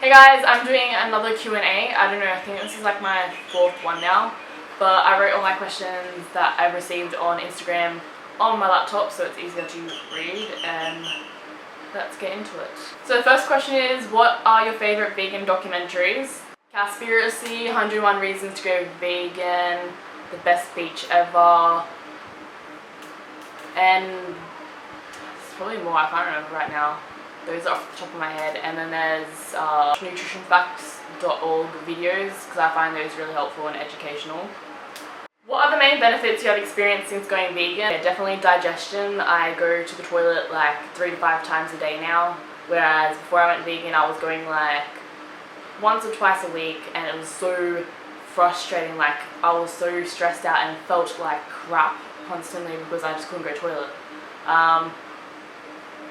Hey guys, I'm doing another Q&A. I don't know, I think this is like my fourth one now. But I wrote all my questions that I received on Instagram on my laptop so it's easier to read, and let's get into it. So the first question is, what are your favourite vegan documentaries? Cowspiracy, 101 Reasons to Go Vegan, The Best Beach Ever, and there's probably more, I can't remember right now. Those are off the top of my head. And then there's nutritionfacts.org videos, because I find those really helpful and educational. What are the main benefits you have experienced since going vegan? Yeah, definitely digestion. I go to the toilet like 3 to 5 times a day now, whereas before I went vegan I was going like once or twice a week, and it was so frustrating. Like I was so stressed out and felt like crap constantly because I just couldn't go to the toilet.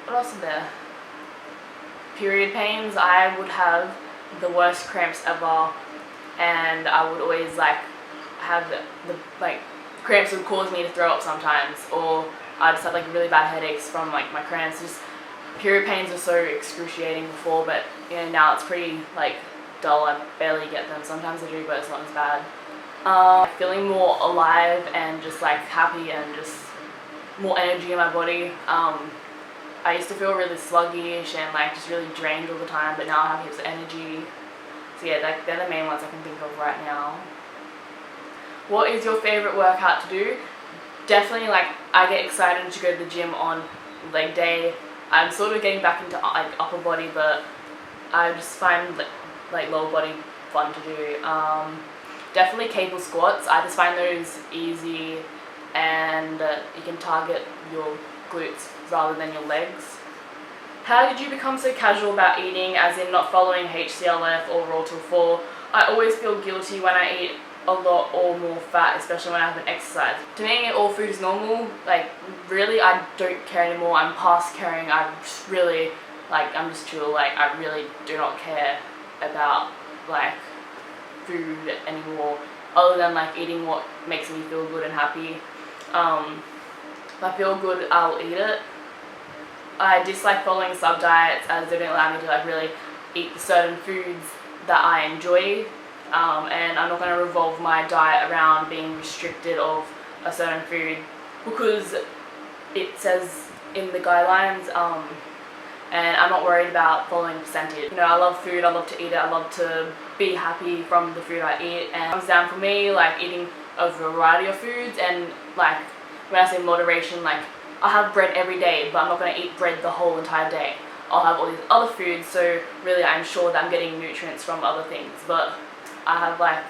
What else is there? Period pains. I would have the worst cramps ever, and I would always like have the cramps would cause me to throw up sometimes, or I just had like really bad headaches from like my cramps. Just period pains were so excruciating before, but you know, now it's pretty like dull. I barely get them. Sometimes I do, but it's not as bad. Feeling more alive and just like happy and just more energy in my body. I used to feel really sluggish and like just really drained all the time, but now I have heaps of energy. So yeah, they're the main ones I can think of right now. What is your favourite workout to do? Definitely, like, I get excited to go to the gym on leg day. I'm sort of getting back into like upper body, but I just find like lower body fun to do. Definitely cable squats. I just find those easy, and you can target your glutes rather than your legs. How did you become so casual about eating, as in not following HCLF or Raw Till 4? I always feel guilty when I eat a lot or more fat, especially when I haven't exercised. To me, all food is normal. Like, really, I don't care anymore. I'm past caring. I'm just really, like, I'm just chill. Like, I really do not care about, like, food anymore, other than, like, eating what makes me feel good and happy. If I feel good, I'll eat it. I dislike following sub-diets, as they don't allow me to, like, really eat certain foods that I enjoy. And I'm not going to revolve my diet around being restricted of a certain food, because it says in the guidelines, and I'm not worried about following percentage. You know, I love food, I love to eat it, I love to be happy from the food I eat, and it comes down for me like eating a variety of foods. And like when I say moderation, like I'll have bread every day, but I'm not going to eat bread the whole entire day. I'll have all these other foods, so really I ensure that I'm getting nutrients from other things. But I have like,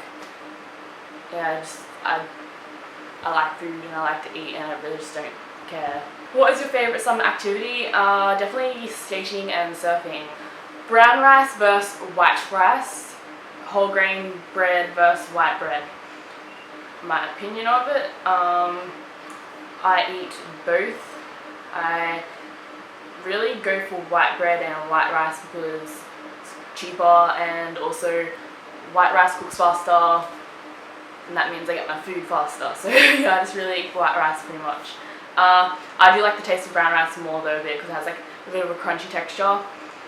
yeah, I like food and I like to eat, and I really just don't care. What is your favourite summer activity? Definitely skating and surfing. Brown rice versus white rice. Whole grain bread versus white bread. My opinion of it, I eat both. I really go for white bread and white rice because it's cheaper, and also white rice cooks faster, and that means I get my food faster. So yeah, I just really eat white rice pretty much. I do like the taste of brown rice more though, because it has like a bit of a crunchy texture.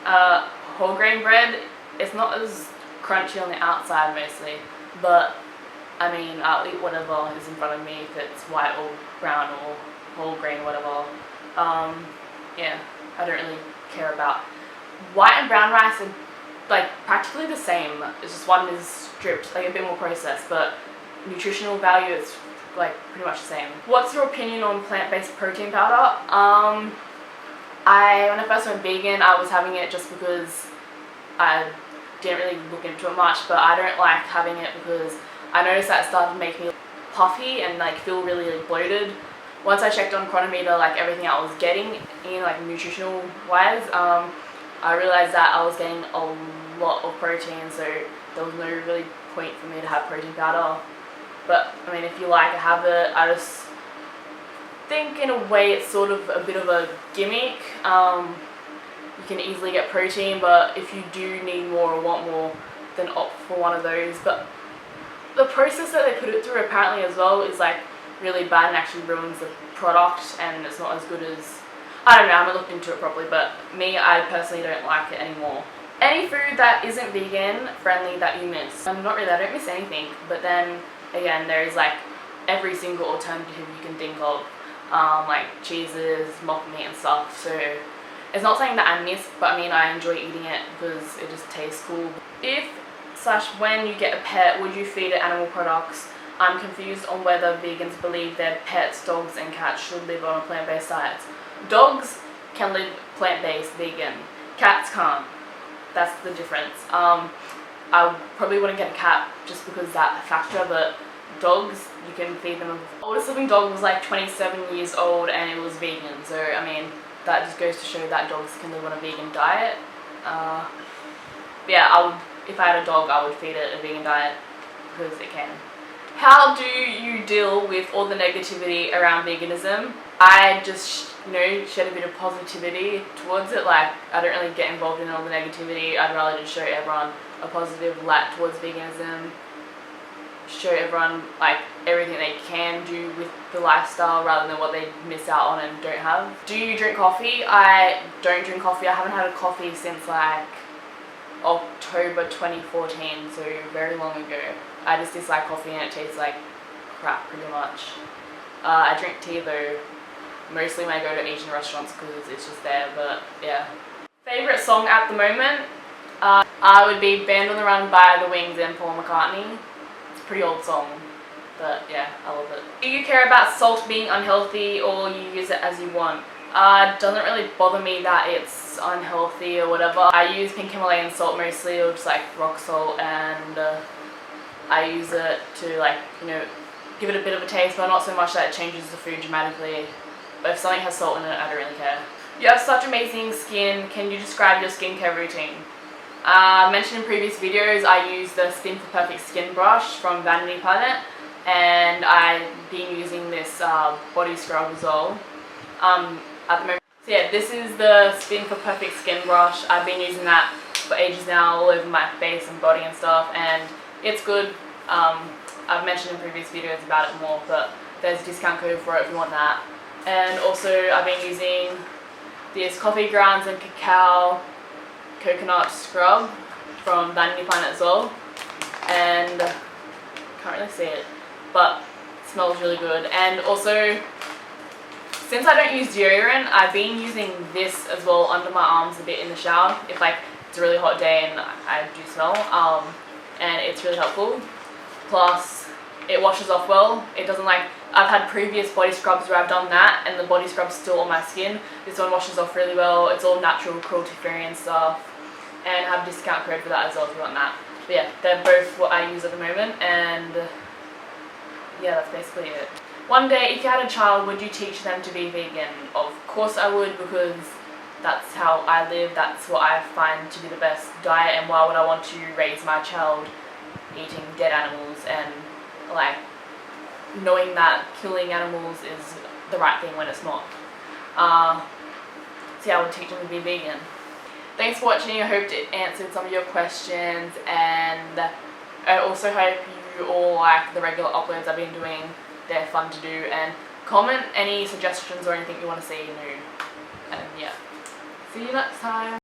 Whole grain bread, it's not as crunchy on the outside mostly, but I mean, I'll eat whatever is in front of me, if it's white or brown or whole grain, whatever. Yeah, I don't really care about. White and brown rice are like practically the same. It's just one is stripped, like a bit more processed, but nutritional value is like pretty much the same. What's your opinion on plant-based protein powder? When I first went vegan, I was having it just because I didn't really look into it much, but I don't like having it because I noticed that it started to make me puffy and like feel really like, bloated. Once I checked on Cronometer, like everything I was getting in like nutritional wise, I realized that I was getting a lot of protein, so there was no really point for me to have protein powder. But I mean, if you like to have it, I just think in a way it's sort of a bit of a gimmick. You can easily get protein, but if you do need more or want more, then opt for one of those. But the process that they put it through apparently as well is like really bad and actually ruins the product, and it's not as good as, I don't know, I haven't looked into it properly, but me, I personally don't like it anymore. Any food that isn't vegan friendly that you miss? Not really, I don't miss anything, but then again there's like every single alternative you can think of, like cheeses, mock meat and stuff, so it's not something that I miss, but I mean I enjoy eating it because it just tastes cool. If/when you get a pet, would you feed it animal products? I'm confused on whether vegans believe their pets, dogs and cats should live on a plant-based diet. Dogs can live plant-based vegan, cats can't. That's the difference. I probably wouldn't get a cat just because that factor, but dogs, you can feed them. The oldest living dog was like 27 years old and it was vegan, so I mean that just goes to show that dogs can live on a vegan diet. Yeah, if I had a dog I would feed it a vegan diet because it can. How do you deal with all the negativity around veganism? I just, shed a bit of positivity towards it. Like, I don't really get involved in all the negativity. I'd rather just show everyone a positive light towards veganism. Show everyone, like, everything they can do with the lifestyle rather than what they miss out on and don't have. Do you drink coffee? I don't drink coffee. I haven't had a coffee since, like, October 2014, so very long ago. I just dislike coffee and it tastes like crap pretty much. I drink tea though, mostly when I go to Asian restaurants because it's just there, but yeah. Favourite song at the moment? I would be Band on the Run by The Wings and Paul McCartney. It's a pretty old song, but yeah, I love it. Do you care about salt being unhealthy or you use it as you want? It doesn't really bother me that it's unhealthy or whatever. I use pink Himalayan salt mostly, or just like rock salt, and I use it to give it a bit of a taste, but not so much that it changes the food dramatically. But if something has salt in it, I don't really care. You have such amazing skin. Can you describe your skincare routine? Mentioned in previous videos, I use the Spin for Perfect Skin Brush from Vanity Planet, and I've been using this body scrub as well. At the moment. So yeah, this is the Spin for Perfect Skin Brush. I've been using that for ages now, all over my face and body and stuff, and it's good. I've mentioned in previous videos about it more, but there's a discount code for it if you want that. And also I've been using this coffee grounds and cacao coconut scrub from Vanity Planet as well, and can't really see it, but it smells really good. And also, since I don't use deodorant, I've been using this as well under my arms a bit in the shower if it's a really hot day and I do smell, and it's really helpful. Plus it washes off well. It doesn't I've had previous body scrubs where I've done that and the body scrub's still on my skin. This one washes off really well. It's all natural, cruelty-free and stuff, and I have a discount code for that as well if you want that. But yeah, they're both what I use at the moment, and yeah, that's basically it. One day, if you had a child, would you teach them to be vegan? Of course I would, because that's how I live, that's what I find to be the best diet, and why would I want to raise my child eating dead animals and knowing that killing animals is the right thing when it's not. So yeah, I would teach them to be vegan. Thanks for watching. I hope it answered some of your questions, and I also hope you all like the regular uploads I've been doing. They're fun to do, and comment any suggestions or anything you want to see new. And yeah, see you next time.